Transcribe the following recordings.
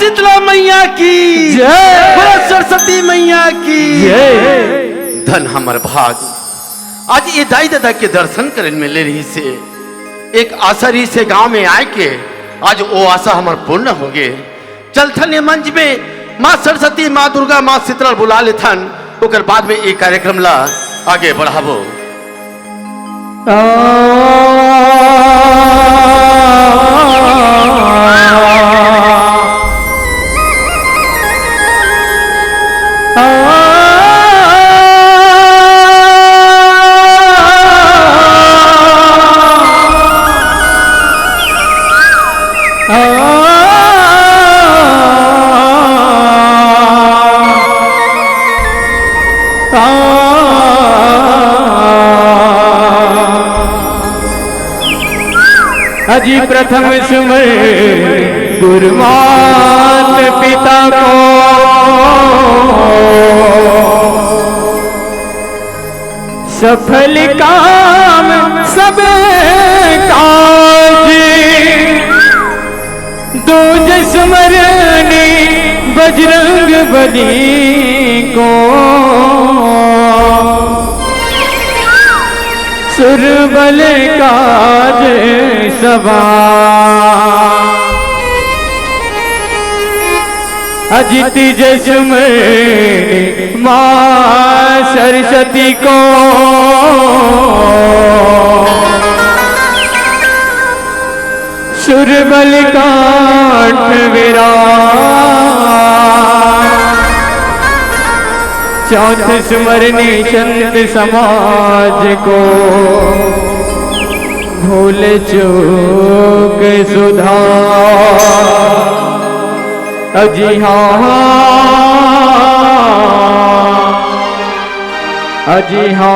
शीतला मैया की जय, सरस्वती मैया की जय। धन हमर भाग आज ये दाई दादा के दर्शन करे मिले रही से एक आशा रही से गांव में आए के आज वो आशा हमार पूर्ण हो गए। चलथन ये मंच में माँ सरस्वती, माँ दुर्गा, माँ शीतला बुला लेथन, ओकर बाद में ये कार्यक्रम ला आगे बढ़ाबो। अजी प्रथम सुमर गुरुमात पिता को, सफल काम सब काज, दूज सुमरनी बजरंग बली को, सुरबल काज सबा, अजित जसमय माँ सरस्वती को, सुरबल काठ विराज, चौथ सुमरनी संत समाज को, भूल चूक सुधार, अजी हाँ, अजी हाँ,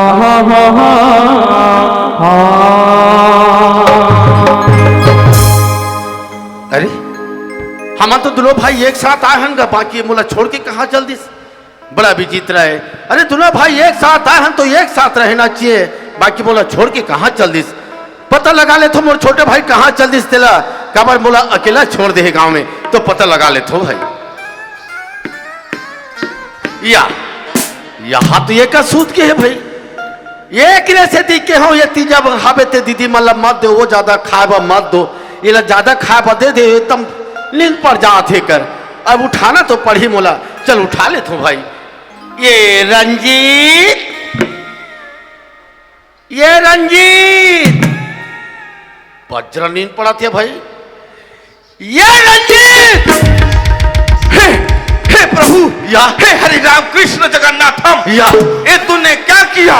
अरे हम तो दोनों भाई एक साथ आए हैं, बाकी मुला छोड़ के कहाँ चल दिस, बड़ा विचित्र है। अरे दोनों भाई एक साथ आए हैं तो एक साथ रहना चाहिए, बाकी बोला छोड़ के कहाँ चल दिस। पता लगा ले तो मोर छोटे भाई कहाँ चल दिस तेला, कबर बोला अकेला छोड़ दे गांव में, तो पता लगा ले तो भाई। यहाँ तो ये का सूत के है भाई, एक से दिख के हो ये तीजा हावे ते दीदी मतलब मत दो, वो ज्यादा खाए मत दो, ये ज्यादा खाए दे दे एकदम नींद पर जाते कर। अब उठाना तो पड़ी मोला, चल उठा ले तो भाई। ये रंजीत, ये रंजीत, वज्र नींद पड़ा थे भाई। ये रंजीत, हे हे प्रभु, या हे हरि राम कृष्ण जगन्नाथम, या ये तूने क्या किया?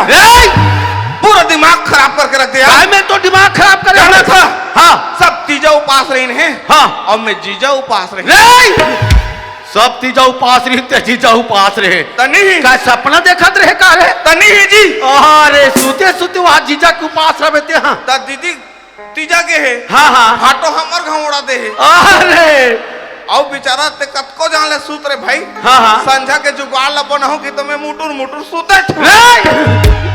पूरा दिमाग खराब करके रख दिया। मैं तो दिमाग खराब कर जाना था। हाँ, सब तीजा उपास रही है। हाँ, और मैं जीजा उपास रही। सब तीजा उपास रहे, जीजा उपास रहे, तनी का सपना देखत रहे का रे? तनी ही जी। अरे सूते सूते वहां जीजा के उपास रहे। हाँ ता दीदी तीजा के है। हाँ हाँ, हाटो हमर घोड़ा दे है। अरे और बेचारा ते कतको जान ले सूत रे भाई। हाँ हाँ, संझा के जुगाड़ ला बनाओ कि तुम्हें मुटुर मुटुर सूते।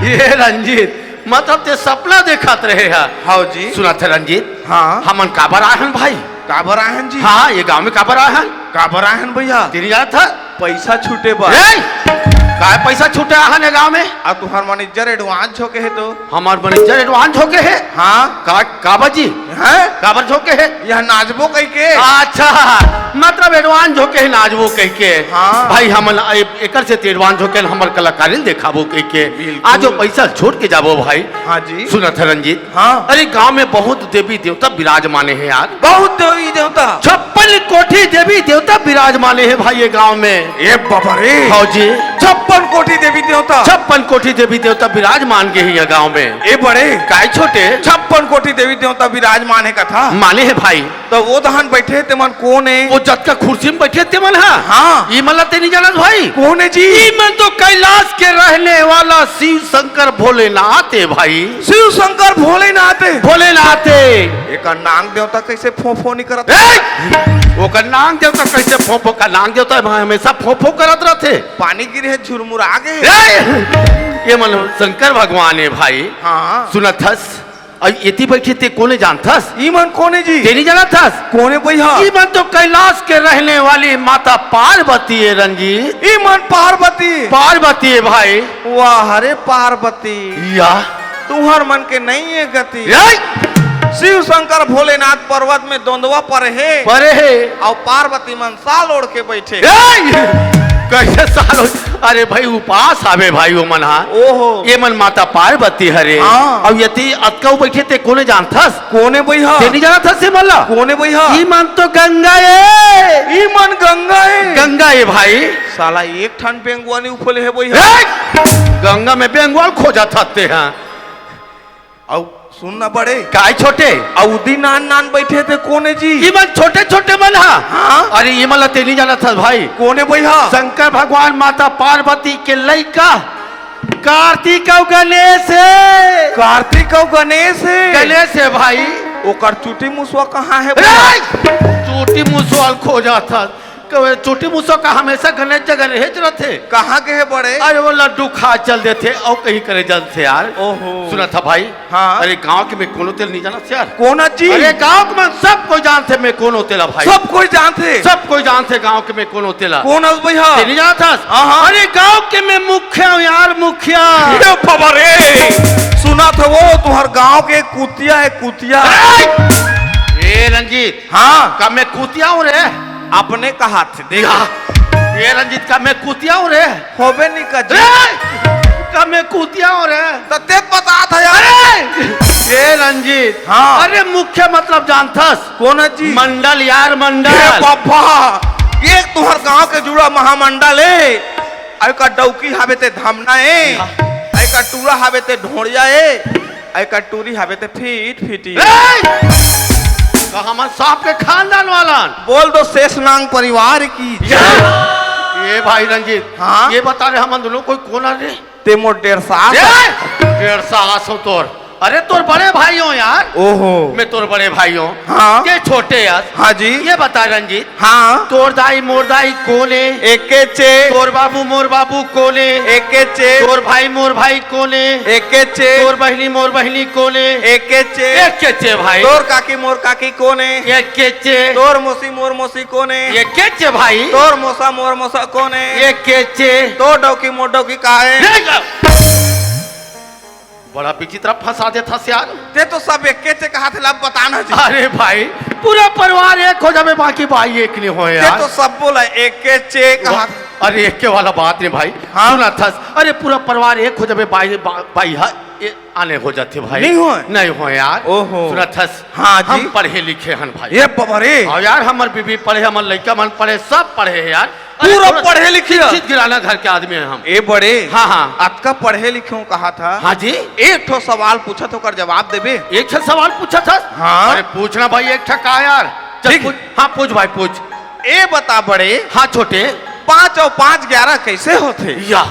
ये रंजीत मतलब ते सपना देखत रहे है। हाँ जी, सुना थे रंजीत। हाँ, हमन काबर आहन भाई? काबर आहन जी? हाँ, ये गांव में काबर आहन? काबर आहन भैया? तेरी याद था? पैसा छूटे बा। काय पैसा छूटे आहन है गांव में? आ तुहार मैनेजर एडवांस झोके है तो? हमार मैनेजर एडवांस होके है। हाँ, काबर जी है काबर झोके है? यह नाचबो कह के। अच्छा, मतलब एडवांस झोके है, नाचबो कह के। हाँ भाई हमन एकर से एडवांस झोके हमर कलाकारी देखाबो कह के आज जो पैसा छोड़ के जाबो भाई। हाँ जी, सुना था रंजीत। हाँ, अरे गांव में बहुत देवी देवता विराजमाने हैं यार, बहुत देवी देवता, 56 कोठी देवी देवता विराजमाने हैं भाई ये गांव में। ये बाबा रे। हाँ जी, 56 कोटी देवी देवता, 56 कोठी देवी देवता विराजमान के हैं ये गांव में। ये बड़े काय छोटे 56 कोटी देवी देवता विराजमान है कथा माने है भाई। तो वो दहन बैठे ते मन कौन है? वो जत का कुर्सी में बैठे थे मन। हाँ, ये मला ते नहीं जानत भाई। कौन है जी? ये मन तो कैलाश के रहने वाला शिव शंकर भोलेनाथ है भाई। शिव शंकर भोलेनाथ है। भोलेनाथ है। एक नांग देवता कैसे फोफो नहीं करत? वो का नांग देवता कैसे फोफो का नांग देवता भाई हमेशा फोफो करत रहते। पानी गिरे है झुरमुरा गए। ये मन शंकर भगवान है भाई। हाँ, सुनत हस और इति बैठे ते कोने जानथस? ईमन कोने जी? ते नहीं जाना थस? कोने भैया? ईमन तो कैलाश के रहने वाली माता पार्वती है रंजीत। ईमन पार्वती? पार्वती है भाई। वाह रे पार्वती, या तुहर मन के नहीं है गति। याई! शिव शंकर भोलेनाथ पर्वत में दोंदवा पर है परे है और पार्वती मन साल ओढ़ के बैठे। याई! कैसे सालो? अरे भाई उपास आवे भाई वो मन हा। ओहो, ये मन माता पार्वती हरे। हाँ। और यति अतका बैठे ते कोने जानथस? कोने भैया? ते नहीं जाना था से मल्ला? कोने भैया? ईमन तो गंगा है। ईमन गंगा है? गंगा है भाई। साला एक ठन पेंगुआनी उफले है भैया। याई! गंगा में बेंगवाल खोजा थाते हैं। और सुनना बड़े काय छोटे? अवधि नान नान बैठे थे कोने जी? ईमन छोटे छोटे मन हा। हाँ? अरे ये मला ते नहीं जाना था भाई। कोने भैया? शंकर भगवान माता पार्वती के लइका कार्तिक और गणेश है। कार्तिक और गणेश है? गणेश है भाई। ओकर चुटी मुसवा कहाँ है? याई! चोटी मुसवाल खोजा था। चोटी मुसो का हमेशा गणेश जगह रहे थे। कहाँ के है बड़े? अरे वो लड्डू खा चल देते और कहीं करे जल थे यार। ओहो, सुना था भाई। हाँ? अरे गांव के में कोनो तेल नहीं जाना था यार। कोना जी? अरे गांव के में सब कोई जानते मैं कोनो तेला भाई। सब कोई जानते? सब कोई जानते गांव के में कोनो तेला। कौन है भैया? ते नहीं जाना था? हाँ। अरे गांव के में मुखिया यार मुखिया। ये खबरे सुना था वो तुम्हार गांव के कुतिया है कुतिया। ए रंजीत, हाँ का मैं कुतिया हूँ रे। अपने कहा थे देखा। ये रंजीत का मैं कुतिया हूँ रे। होबे नहीं का जी। का मैं कुतिया हूँ रे। तो ते पता था यार। ये रंजीत, हाँ। अरे मुख्य मतलब जानथस? कौन है जी? मंडल यार मंडल। ये बाबा, ये तुम्हार गांव के जुड़ा महामंडल है। आई का डौकी हावे ते धामना है, आई का टूरा हावे ते ढोड़िया है, आई का टूरी हावे ते फीट फीटी। तो हम सांप के खानदान वाला बोल दो शेषनांग परिवार की। ये भाई रंजीत, हाँ? ये बता रहे हम दोनों कोई कोना रे? ते मोर 1.5 डेढ़ सास हो तोर। अरे तोर बड़े भाई हो यार। ओहो, मैं तोर बड़े भाई हूँ। हाँ? ये छोटे यार। हाँ जी। ये बता रंजीत, हाँ? तोर दाई मोर दाई कोने? एके चे। तोर बाबू मोर बाबू कोने? एके चे। तोर भाई मोर भाई कोने? एके चे। तोर बहनी मोर बहनी कोने? एके चे। एक के चे भाई। तोर काकी मोर काकी कोने? एक के चे। तोर मोसी मोर मोसी कोने? एक के चे भाई। तोर मोसा मोर मोसा कोने? एक के चे। तोर डौकी मोर डौकी काहे? बड़ा विचित्र फंसा देता से यार। ते तो सब एके चे कहा थे, अब बताना जी। अरे भाई पूरा परिवार एक हो जावे, बाकी भाई एक नहीं हो ते यार। तो सब बोला एके चे कहा। अरे एक के वाला बात नहीं भाई। हाँ? सुना था। अरे पूरा परिवार एक हो जावे, भाई आने हो जाते भाई। नहीं हो? नहीं हो यार। ओहो। सुना था। हाँ जी। हम पढ़े लिखे हन भाई। ये बबरे और यार हमार बीबी पढ़े, हमार लड़का मन पढ़े, सब पढ़े है यार। अरे पूरा थोड़ा पढ़े लिखे? शिक्षित गिराना घर के आदमी है हम। ए बड़े। हाँ हाँ। आपका पढ़े लिखे हूँ कहा था। हाँ जी। एक ठो सवाल पूछा तो कर जवाब देबे। एक छह सवाल पूछा था। हाँ? अरे पूछना भाई एक ठका यार। चल ठीक। पूछ। हाँ पूछ भाई पूछ। ए बता बड़े, हाँ छोटे। 5 और 5 11 कैसे होते? या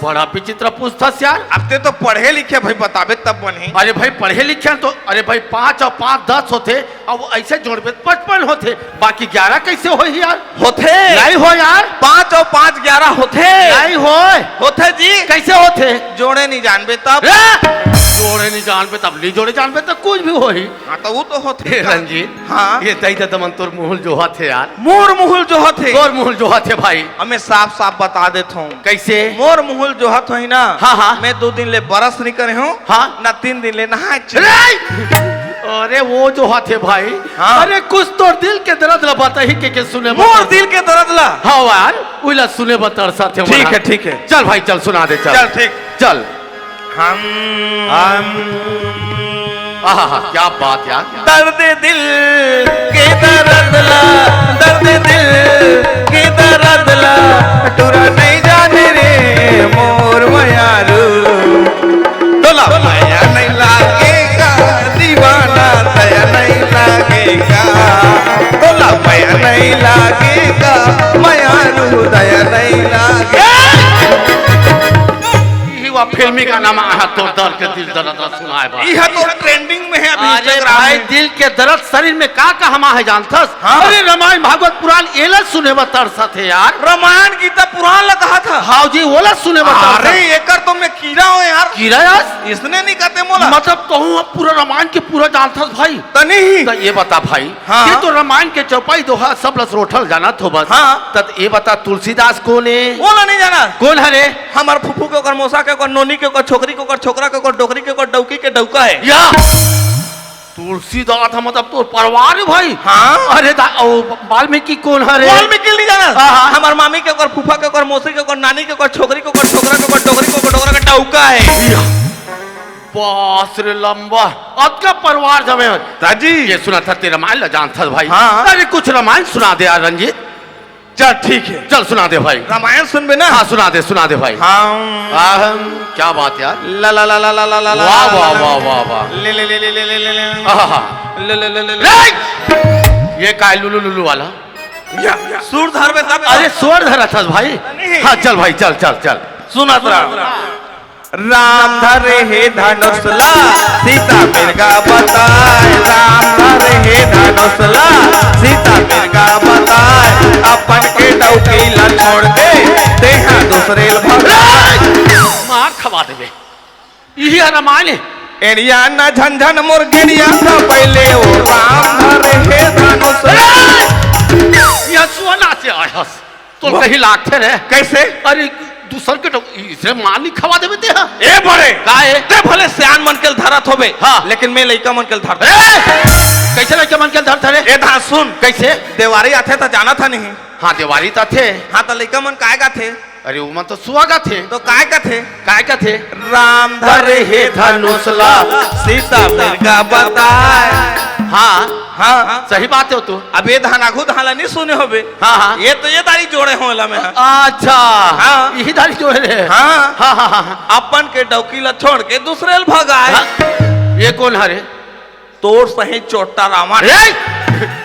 बड़ा विचित्र पूछता यार। अब ते तो पढ़े लिखे भाई, बताबे तब बने। अरे भाई पढ़े लिखे हैं तो अरे भाई 5 और 5 10 होते, अब वो ऐसे जोड़बे 55 होते, बाकी 11 कैसे हो यार? होते नहीं हो यार। 5 और 5 11 होते नहीं हो। होते जी। कैसे होते? जोड़े नहीं जानबे तब। जोड़े नहीं जानबे तब नहीं जोड़े जानबे तो कुछ भी हो ही। हाँ तो वो तो होते रंजीत, हाँ? ये दई दमन तोर मुहल जो हाथे यार। मोर मुहुल जो होते। तोर मुहल जो हाथे भाई। हमें साफ साफ बता देता हूँ। कैसे? मोर मुहुल जो हाथ है ना। हाँ हाँ। मैं 2 दिन ले बरस नहीं करे हूँ। हाँ? ना 3 दिन ले नहा। अरे वो जो हाथे भाई। हाँ? अरे कुछ तो दिल के दर्द ला बता ही के सुने मोर दिल के दर्द ला। हाँ यार उला सुने बतर साथे। ठीक है ठीक है। चल भाई चल सुना दे। चल चल ठीक। चल। हम आहा क्या बात यार। दर्द दिल के दर्द ला, दर्द दिल के दर्द ला, टूरा नहीं जाने रे मोर मयारू। तोला माया नहीं लागेगा दीवाना, दया नहीं लागेगा। तोला माया नहीं लागेगा मयारू, दया नहीं लागेगा। फिल्मी का नाम आहा तो दर्द के दिल दर्द सुनाए भाई। यह तो ट्रेंडिंग में है अभी अरे इंस्टाग्राम भाई में। दिल के दर्द शरीर में का हमा है जानथस? हाँ? अरे रामायण भागवत पुराण एला सुने बतर साथे यार। रामायण गीता पुराण लगा था। हाँ जी ओला सुने बतर। अरे एकर तो मैं कीड़ा हूँ यार। यार किरायास इसने नहीं कहते मोला मतलब तो हूँ पूरा रामायण के पूरा जानता भाई तनी ही तो ये बता भाई हाँ। ये तो रामायण के चौपाई दोहा सब लस रोठल जाना तो बस हाँ। तब ये बता तुलसीदास कौन है बोला नहीं जाना कौन है रे हमार फुफू के ओकर मौसा के ओकर नोनी के ओकर छोकरी के ओकर छोकरा के ओकर डोकरी के ओकर डौकी के डौका है या तुलसीदास मतलब तो परिवार है भाई हाँ अरे वाल्मीकि कौन है रे वाल्मीकि नहीं जाना हाँ। हमार मामी के ओकर फूफा के ओकर मौसी के ओकर नानी के ओकर छोकरी के ओकर छोकरा के ओकर डोकरी के ओकर डोकरा का डौका है या, बास रे लंबा अब का परिवार जमे ताजी ये सुना था तेरा रामायण जानता भाई हाँ। अरे कुछ रामायण सुना दे यार रंजीत चल ठीक है चल सुना दे भाई रामायण सुनबे ना हाँ सुना दे भाई हाँ क्या बात यार ला ला ला ला ला ला ला वाह वाह वाह वाह वाह ले ले ले ले ले ले ले ले आहा। ले ले ले ले रे! ये काय लुलु लुलु वाला या सूर धर में तब अरे स्वर धरा था भाई नहीं। हाँ चल भाई चल चल चल सुना राम धरे हे धनुषला सीता मिर्गा बताए राम धरे हे धनुषला सीता मिर्गा बताए अपन के डौकी ला छोड़ के तेहा दूसरे भगाए मार खवा देवे यही रामायण है एरिया न झंझन मुर्गिया था पहले ओ राम धरे हे धनुषला यह सुना से आयस तो कहीं लागते रहे कैसे अरे दूसर के इसे मार नहीं खवा देवे ते हाँ ए बड़े काहे ते भले सियान मन के धरत होबे हाँ। लेकिन मैं लइका मन के धरत कैसे लड़के मन के धर धरे ए धा सुन कैसे देवारी आथे तो जाना था नहीं हाँ दिवाली तो थे हाँ तो लइका मन काय का थे अरे वो मन तो सुहागा थे तो काय का थे काय का थे राम धरे हे धनुषला सीता मिर्गा बताए हाँ हाँ सही बात है तू अब ये धानाघू धाला नहीं सुने होबे हाँ हाँ ये तो ये दारी जोड़े होला में अच्छा हाँ। यही दाढ़ी जोड़े रहे हाँ हाँ हाँ हाँ अपन के डौकी ला छोड़ के दूसरे ल भगाए हाँ। ये कौन है रे तोर सही चोटा रावण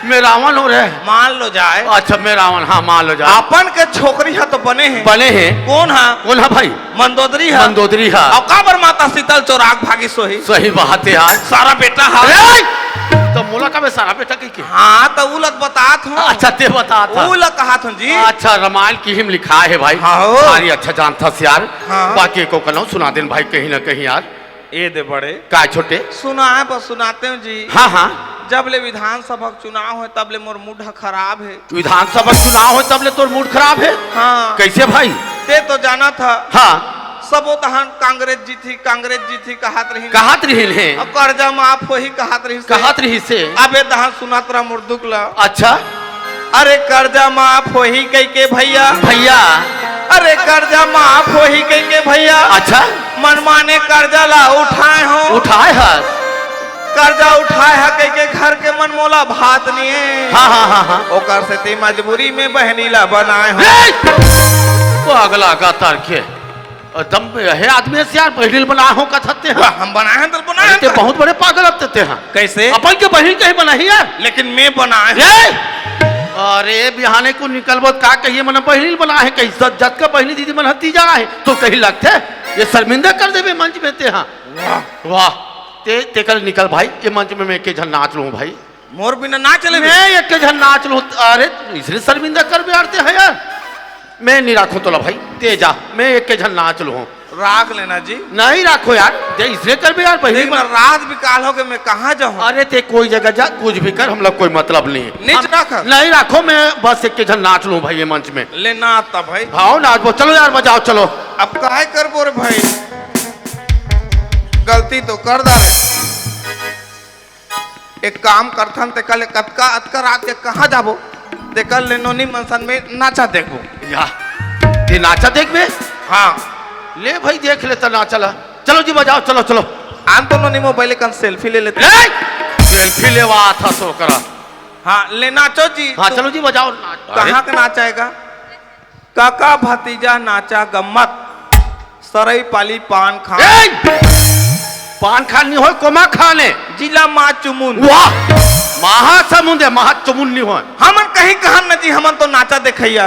मैं रावण हो रहे मान लो जाए अच्छा मैं रावण हाँ मान लो जा अपन के छोकरी है तो बने हैं बने हैं कौन है कौन है भाई मंदोदरी है मंदोदरी है और काबर माता शीतल चौराग भागी सोही सही बात है यार सारा बेटा है तो मोला का मैं सारा बेटा की हाँ तो उलत बतात हूँ अच्छा ते बता था उलत कहा था जी अच्छा रामायण की हिम लिखा है भाई हाँ हो। सारी अच्छा जानता से यार हाँ। बाकी को कनो सुना देन भाई कहीं ना कहीं यार ये दे बड़े का छोटे सुना है बस सुनाते हूँ जी हाँ हाँ जब ले विधानसभा चुनाव है तब ले मोर मूड खराब है विधानसभा चुनाव हो तब ले तोर मूड खराब है हाँ कैसे भाई ते तो जाना था हाँ सब तहन कांग्रेस जी थी कहत रही कहत रही है अब कर्जा माफ हो ही कहत रही कहत रही से अबे दहन सुनात रहा मुर्दुक ला अच्छा अरे कर्जा माफ हो ही कई के भैया भैया अरे कर्जा माफ हो ही कई के भैया अच्छा मनमाने कर्जा ला उठाए हो उठाए है कर्जा उठाए है कई के घर के मन मोला भात नहीं है हाँ हाँ हाँ हाँ ओकर से ते मजबूरी में बहनीला बनाए हो वो अगला का तर्क है दम है आदमी से यार बहनील बनाए हो कथते हैं हम बनाए हैं तो बनाए हैं ते बहुत बड़े पागल लगते हैं कैसे अपन के बहन कहीं बनाई यार लेकिन मैं बनाए अरे बिहाने को निकलबो का कहिए मन बहनील बना है कहीं जत का बहनी दीदी मन हती जा है तो कहीं लगते ये शर्मिंदा कर देवे मंच में ते हाँ वाह ते कल निकल भाई ये मंच में मैं के झन नाच लूँ भाई मोर बिना ना चले मैं एक के झन नाच लूँ अरे इसलिए शर्मिंदा कर बिहारते हैं यार मैं नहीं राखू तोला भाई ते जा मैं एक के झन नाच लूँ राख लेना जी नहीं राखो यार दे इसलिए कर भी यार पहले रात भी काल हो के मैं कहाँ जाऊँ अरे ते कोई जगह जा कुछ भी कर हम लोग कोई मतलब नहीं है नीच रखा नहीं राखो मैं बस एक के झन नाच लूँ भाई ये मंच में लेना आता भाई हाँ नाच बो चलो यार बजाओ चलो अब काहे कर बोरे भाई गलती तो कर दा एक काम करथन ते कल कतका अतका रात के कहाँ जाबो ते कल ले नोनी मनसन में नाचा देखबो या ये नाचा देख बे हाँ ले भाई देख लेता नाचा ला चलो जी बजाओ चलो चलो आन तो नोनी मोबाइल कन सेल्फी ले लेते सेल्फी लेवा था सो करा हाँ ले नाचो जी हाँ चलो जी बजाओ नाच कहाँ का नाचाएगा काका भतीजा नाचा गम्मत सरई पाली पान खा पान खान नहीं हो कोमा खाने जिला माँ चुमुन वाह महासमुंद है महाचमुन नहीं हो हमन कहीं कहा न जी हमन तो नाचा देखैया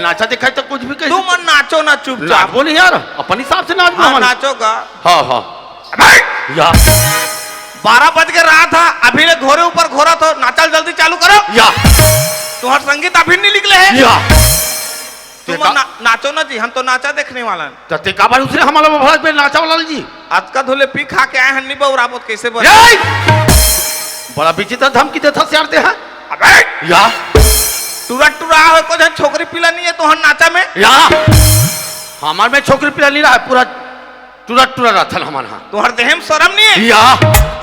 नाचा दिखाई तो कुछ भी कहीं तुम नाचो ना चुपचाप बोली यार अपन हिसाब से नाच हाँ, नाचोगा हाँ हाँ या 12 बज के रहा था अभी ले घोरे ऊपर घोरा तो नाचल जल्दी चालू करो या तुम्हारा संगीत अभी नहीं निकले है या तुम नाचो ना जी, हम तो नाचा देखने वाला हैं। तो ते का बार उसने हमारा भड़क पे नाचा वाला जी। आज का धोले पी खा के आए हैं, नहीं बउराबत कैसे बन। ये! बड़ा विचित्र धमकी देता सियारते हैं। अबे या टूरा टूरा हो को जन छोकरी पिला नहीं है तो हम नाचा में। या हमार में छोकरी पिला नहीं रहा है, पूरा टूरा टूरा रहा था हमारा। तुम्हारे देह में शर्म नहीं है? या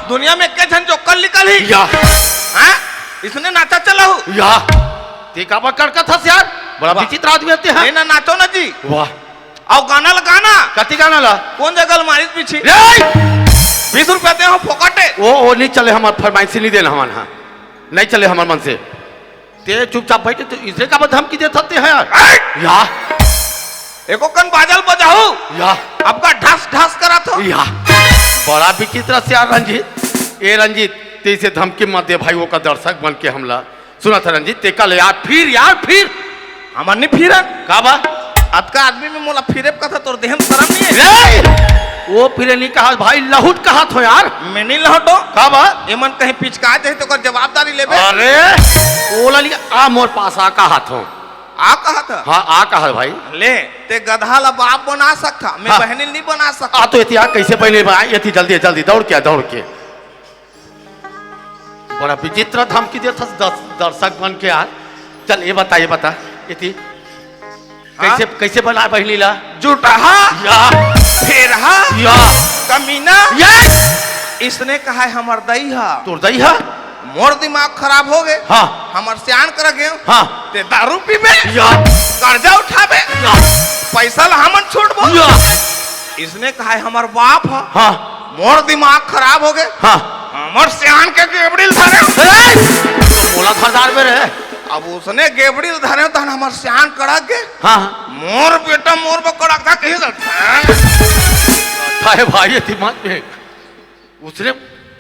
दुनिया में के जन जो कल निकल ही। या हाँ? इसने नाचा चला हो। या ते का बार करका था सियार, बड़ा विचित्र आदमी होते हैं। ना नाचो ना जी। वाह आओ गाना लगाना। कति गाना ला कौन जगह मारी पीछे? 20 रुपया दे हो फोकटे। वो नहीं चले, हमार फरमाइश नहीं देना हमारे यहाँ नहीं चले हमारे मन से। ते चुपचाप बैठे तो इसने का धमकी देते हैं यार। या एको कन बाजल बजाओ। या आपका ढास ढास करा था। या बड़ा विचित्र से यार रंजीत। ए रंजीत ते से धमकी मत दे भाई, वो का दर्शक बन के हमला सुना था रंजीत। ते कल यार फिर हमार नहीं फिरन का बा आज का आदमी में मोला फिरे का था, तोर देह में शर्म नहीं है? वो फिर नहीं कहा भाई, लहुट कहा थो यार। मैं नहीं लहटो का बा एमन कहीं पिचका जाए तो कर जवाबदारी लेबे। अरे ओला लिया आ मोर पास आ कहा थो। आ कहा था? हाँ आ कहा भाई। ले ते गधा ला बाप बना सकता, मैं हाँ। बहनी नहीं बना सकता। आ तो इतिहा कैसे पहले ये जल्दी जल्दी दौड़ के बड़ा विचित्र धमकी देता दर्शक बन के यार। चल ये बता इति कैसे कैसे बना बहनी ला? जुटहा या फेरहा या कमीना। यस इसने कहा है हमार दईहा तोर दई है। मोर दिमाग खराब हो गए। हाँ हमार सियान कर गए। हाँ ते दारू पीबे या कर्जा उठाबे या पैसा ला हमन छोड़बो। या इसने कहा है हमार बाप है। हाँ मोर दिमाग खराब हो गए। हाँ हमार सियान के गेबड़िल धरे। बोला खरदार में रहे। अब उसने गेबड़िल धरे तो हमार सियान कड़क गए। हाँ मोर बेटा मोर पर कड़क था कहीं है भाई ये दिमाग में उसने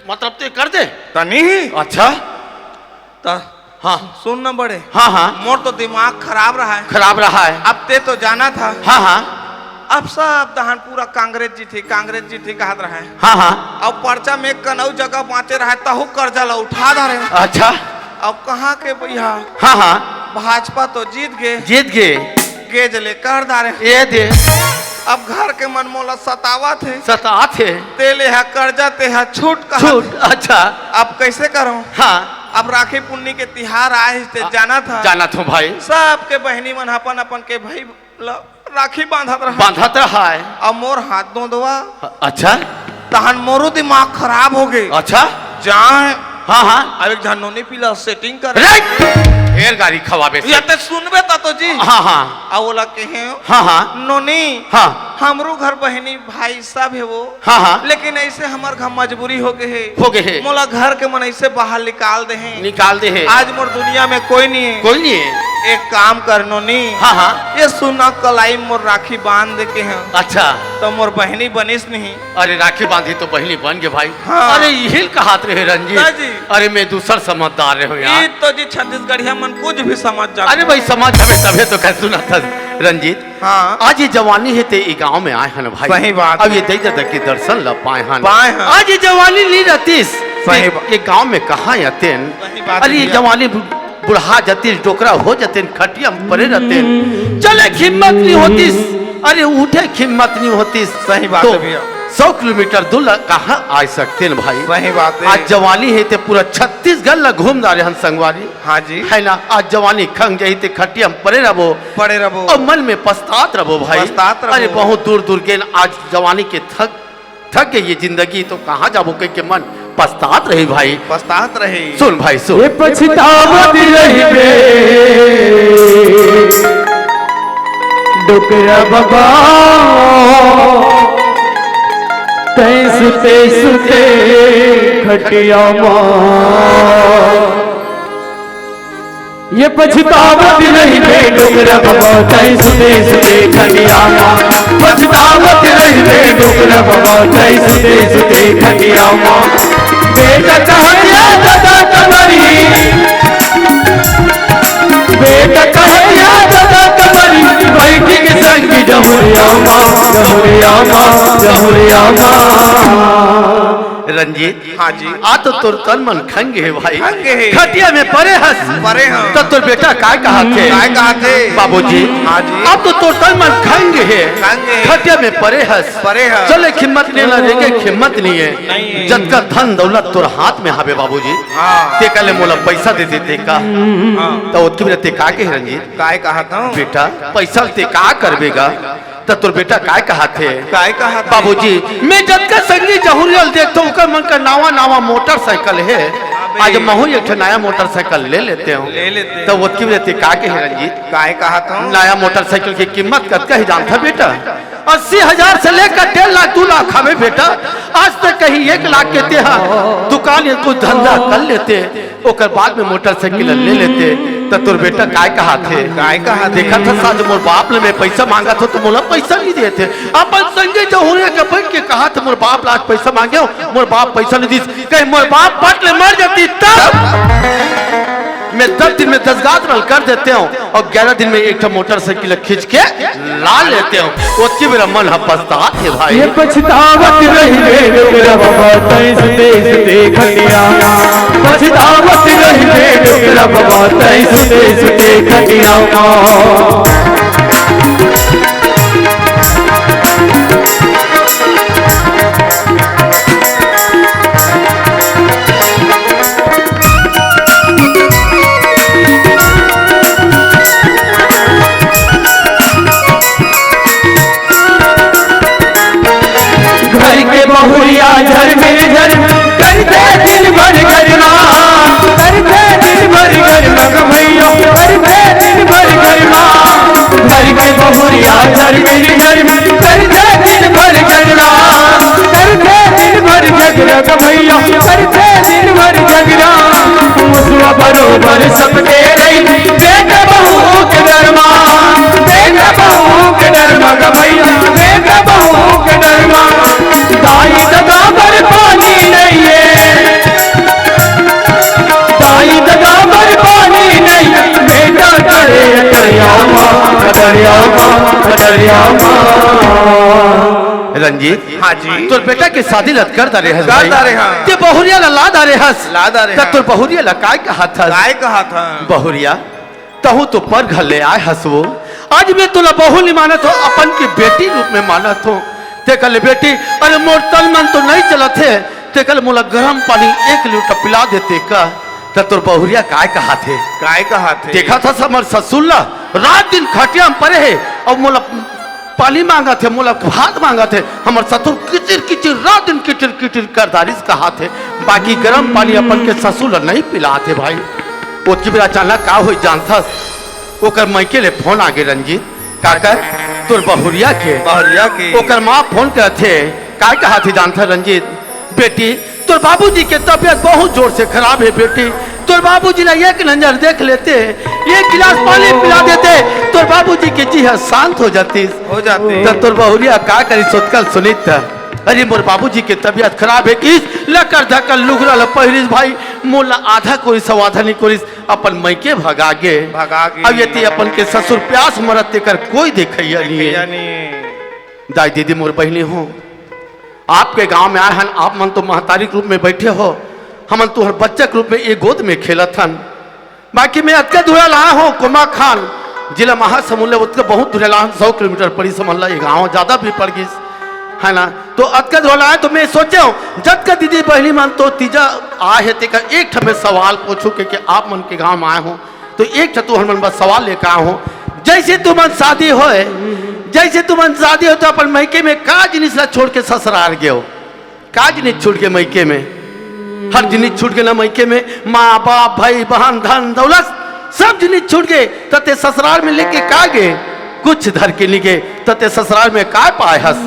मतलब तो कर दे तनी। अच्छा हाँ सुन न बड़े। हाँ हाँ मोर तो दिमाग खराब रहा है। खराब रहा है। अब ते तो जाना था। हाँ हाँ अब सब दहन पूरा कांग्रेस जी थी कहत रहा है। हाँ हाँ अब पर्चा में कनऊ जगह बाँचे रहा है तहु कर्जा ला उठा धरे। अच्छा अब कहाँ के भैया हाँ हाँ भाजपा तो जीत गए गेज ले कर दारे। ये दे अब घर के मन मोला सतावा थे सता थे तेले है कर्जा ते है छूट कहा। छूट अच्छा अब कैसे करूं? हाँ अब राखी पुन्नी के तिहार आए थे जाना था। जाना था भाई। सबके बहनी मन अपन अपन के भाई राखी बांधत रहा। बांधत रहा है। अब मोर हाथ दो अच्छा तहन मोरू दिमाग खराब हो गए। अच्छा जाए हाँ हाँ अब एक झनोनी पीला सेटिंग कर ढेर गाड़ी खवाबे से। या ते सुनबे ता तो जी। हाँ हाँ आ बोला कहे हाँ हाँ नोनी हाँ हमरो घर बहनी भाई सब है वो। हाँ हाँ लेकिन ऐसे हमार घर मजबूरी हो गए है। है मोला घर के मन ऐसे बाहर निकाल दे हैं। निकाल दे है। आज मोर दुनिया में कोई नहीं है। कोई नहीं है। एक काम कर नोनी। हाँ हाँ ये सुना कलाई मोर राखी बांध दे के हैं अच्छा तो मोर बहनी बनिस नहीं। अरे राखी बांधी तो बहनी बन गए भाई। हाँ। अरे यही कहात रहे रंजीत जी। अरे मैं दूसर समझदार रहे हो यार। ये तो जी छत्तीसगढ़िया मन कुछ भी समझ जा। अरे भाई समझ हमें तभी तो कह सुना था रंजीत। हाँ आज ये जवानी है ते गांव में आए हैं भाई। सही बात अब ये दे के दर्शन ला पाए हैं। पाए हैं। आज ये जवानी नहीं रहती सही बात। ये गांव में कहाँ आतेन। सही बात अरे ये है। जवानी बुढ़ा जाती डोकरा हो जाते खटिया में पड़े रहते चले हिम्मत नहीं होती। अरे उठे हिम्मत नहीं होती। सही बात है भैया। 100 किलोमीटर दूर कहाँ आ सकते हैं भाई। सही बात है। आज जवानी है ते पूरा छत्तीसगढ़ ला घूम रहे हैं संगवारी। हाँ जी है ना आज जवानी खंग जाई ते खटिया में पड़े रहो और मन में पछतात रहो भाई। पछतात रहो। अरे बहुत दूर दूर के आज जवानी के थक गई ये जिंदगी तो कहाँ जाबो के मन पछतात रही भाई। पछतात रहे। सुन भाई सुन ये पछतावत रहिबे डुकरा बाबा तै सुते सुते खटिया मां। ये पछतावत रहिबे डुकरा बाबा तै सुते सुते खटिया मां। पछतावत रहिबे डुकरा बाबा तै सुते सुते खटिया मां। बेटा कहया दादा कमरी बेटा कहया दादा कमरी बैठी के संग जहुरिया मां जहुरिया मां जहुरिया मां। रंजीत हाँ जी आ तो तोर तन मन खंगे है भाई खंगे है। खटिया में परे हस परे हैं। तो तोर बेटा काय कहा थे काय कहा थे बाबूजी हाँ जी अब तो तोर तन मन खंगे है खंगे है। खटिया में परे हस परे है। चले हिम्मत नहीं लगे हिम्मत नहीं नहीं है है। जब का धन दौलत तोर हाथ में हावे बाबूजी हाँ ते कले मोला पैसा दे देते का हाँ तो उत्की बेटा ते का के रंजीत काय कहा था बेटा पैसा ते का करबेगा तो तोर बेटा काय कहा थे काय कहा था बाबूजी मैं जब का संगी जहुरियल देखता हूँ मन का नावा नावा मोटरसाइकिल है आज महू एक नया मोटरसाइकिल ले लेते हो ले लेते तो वो की रहती का के है रंजीत काय कहा था नया मोटरसाइकिल की कीमत कत का ही जानता बेटा 80,000 से लेकर 1.5 लाख 2 लाख हमें बेटा आज तक कहीं 1 लाख के ते दुकान या कुछ धंधा कर लेते ओकर बाद में मोटरसाइकिल ले लेते तो तोर बेटा काय कहा थे काय कहा थे? देखा था साज मोर बाप ने मैं पैसा मांगा था तो मोला पैसा नहीं देते अपन संगे जहुरिया के बैठ के कहा था मोर बाप लाख पैसा मांगे मोर बाप पैसा नहीं दी कहीं मोर बाप पट ले मर जाती तब मैं 10 दिन में 10 गात्र कर देते हूँ और 11 दिन में एक मोटरसाइकिल खींच के ला लेते हूँ उसकी मेरा मन पछतात है भाई ये पछतावत रही रे डोगरा बाबा तैस देश देखनिया पछतावत रही रे डोगरा बाबा तैस देश देखनिया बहुरिया झर में झर करते दिन भर गरमा करते दिन भर गरमा भैया करते दिन भर गरमा घर के बहुरिया झर में झर करते दिन भर झगड़ा करते दिन भर झगड़ा भैया करते दिन भर झगड़ा मुसवा बरोबर सबके रही बेटा बहू के डरमा बेटा बहू के डरमा भैया बेटा बहू के डरमा दाई दगा पर पानी नहीं है दाई दगा पर पानी नहीं बेटा करे दरिया रंजीत हाँ जी तोर बेटा के शादी लत कर दारे हस कर दारे हाँ। ते बहुरिया ला दारे हस ला दारे त हाँ। तोर बहुरिया ला काय कहा था काय कहा था बहुरिया तहु तो पर घर ले आए हसवो आज मैं तुला बहु नहीं मानत हो अपन की बेटी रूप में मानत हो ते कल बेटी अरे मोर तन मन तो नहीं चला थे ते कल मोला गर्म पानी 1 लीटर पिला देते का तो तोर बहुरिया काय कहा थे काय कहा थे देखा था समर ससुल्ला रात दिन खटिया में परे है और मोला पानी मांगा थे मोला भात मांगा थे हमार ससुर किचिर किचिर रात दिन किचिर किचिर कर दारिस कहा थे बाकी गर्म पानी अपन के ससुर नहीं पिलाते भाई उसकी भी अचानक का हो जानता ओकर मैके ले फोन आगे रंजीत काकर तोर बहुरिया के ओकर माँ फोन कर थे काय कहा थी जानता रंजीत बेटी तोर बाबूजी के तबीयत बहुत जोर से खराब है बेटी तोर बाबूजी ने एक नजर देख लेते एक गिलास पानी पिला देते तोर बाबूजी की जी शांत हो जाती तो तोर बहुरिया का करी सोचकल सुनित अरे मोर बाबूजी के तबीयत खराब है किस लकर धकल लुगरा पहिरिस भाई मोला आधा कोई सवाधा नहीं कोरिस अपन मैके भगागे अब ये अपन के ससुर प्यास मरत कर कोई देखैया नहीं दाई दीदी मोर बहनी हो आपके गांव में आए हन आप मन तो महतारी रूप में बैठे हो हमन तुहर बच्चा के रूप में एक गोद में खेलत हन बाकी मैं अतका दूरा लाया हूँ कुमा खान जिला महासमुंद उतका बहुत दूर लाया 100 किलोमीटर पड़ी समझ ला ये गाँव ज्यादा भी पड़ गई है ना तो अतका दूर लाया तो मैं सोचे हूँ जब का दीदी बहनी मन तो तीजा आए है तेकर एक ठे में सवाल पूछू कि आप मन के गाँव में आए हो तो एक ठे तुहर मन बस सवाल लेकर आया हूँ जैसे तुमन शादी हो जैसे तुमन शादी हो तो अपन मैके में का जिनिस ला छोड़ के ससुराल गए हो का जिनिस छूट के मैके में हर जिनिस छूट गए ना मैके में माँ बाप भाई बहन धन दौलत सब जिनिस छूट गए तते ससुराल में लेके का गए कुछ धर के नहीं गए तते ससुराल में का पाए हस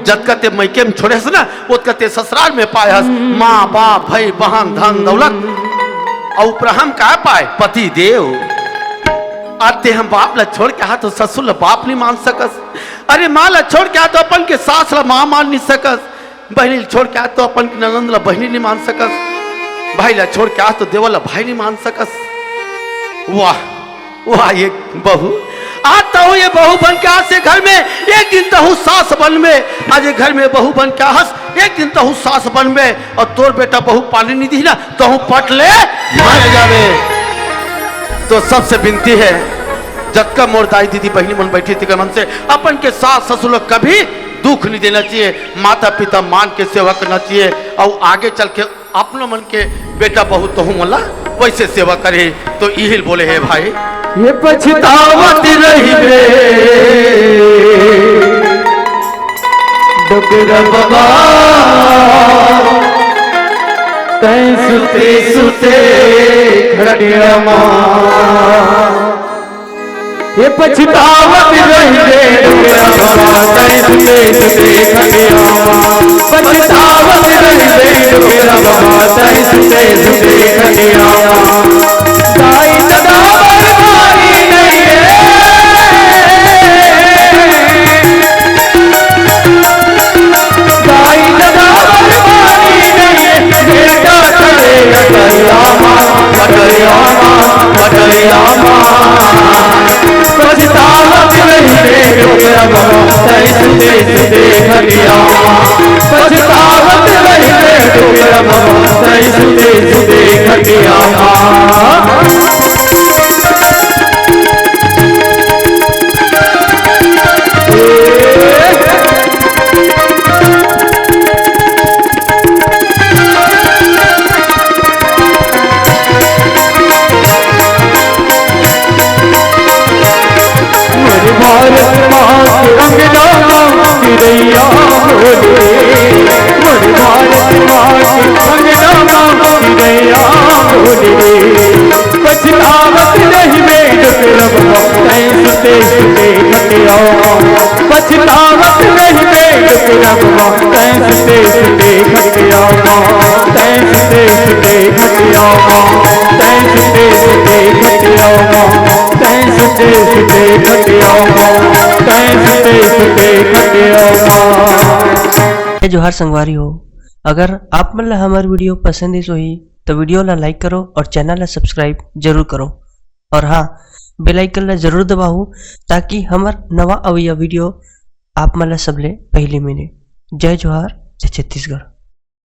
जब कते मैके में छोड़े हस ना वो कते ससुराल में पाए हस माँ बाप भाई बहन धन दौलत और ऊपर हम का पाए पति देव आते हम बाप ला छोड़ के आ तो ससुर ला बाप नहीं मान सकस अरे माँ ला छोड़ के आ तो अपन के सास ला माँ मान नहीं सकस बहनी छोड़ के आ तो अपन की ननंद ला बहनी नहीं मान सकस भाई ला छोड़ के आ तो देवल ला भाई नहीं मान सकस वाह वाह ये बहू आता हूँ ये बहू बन के आज से घर में, एक दिन तो हूँ सास बन में। आज ये घर में बहू बन के हंस, एक दिन तो हूँ सास बन में। और तोर बेटा बहू पानी नहीं दी ना तो हूँ पट ले मारे जावे। तो सबसे विनती है, जतका मोर दाई दीदी बहनी मन बैठी थी मन से, अपन के सास ससुर लोग कभी दुख नहीं देना चाहिए, माता पिता मान के सेवा करना चाहिए। और आगे चल के अपना मन के बेटा बहू तो हूँ मला वैसे सेवा करे। तो यही बोले है भाई, ये पछतावत रही रे डुगरा बाबा, तैं सुते सुते खड़िया माँ। ये पछतावत रही रे डुगरा बाबा, तैं सुते सुते खड़िया माँ। पछतावत रही रे डुगरा बाबा, तैं सुते सुते खड़िया माँ। दाई दादा बरबारी नहीं है, दाई दादा बरबारी नहीं है, बेटा चलेगा करिया माँ, करिया माँ, करिया माँ। पछतावत नहीं रे डुगरा बाबा, तैं सुते सुते खड़िया माँ। पछतावत नहीं रे डुगरा बाबा, तैं सुते सुते खड़िया माँ। भारत माँ के अंगना चिड़ैया बोले, मोरे भारत माँ के अंगना चिड़ैया बोले। पछतावत नहीं में डुगरा बाबा, तैं सुते सुते खड़िया माँ। पछतावत नहीं में डुगरा बाबा, तैं सुते सुते खड़िया माँ। तैं सुते सुते खड़िया माँ, तैं सुते सुते खड़िया माँ। तैं सुते सुते खड़िया माँ, तैं सुते सुते खड़िया माँ। जोहार संगवारी हो, अगर आप मन ला हमार वीडियो पसंद है ही तो वीडियो ला लाइक करो और चैनल ला सब्सक्राइब जरूर करो। और हाँ, बेल आइकन ला जरूर दबाओ ताकि हमार नवा अवैया वीडियो आप मन ला सबले पहले मिले। जय जोहार, जय छत्तीसगढ़।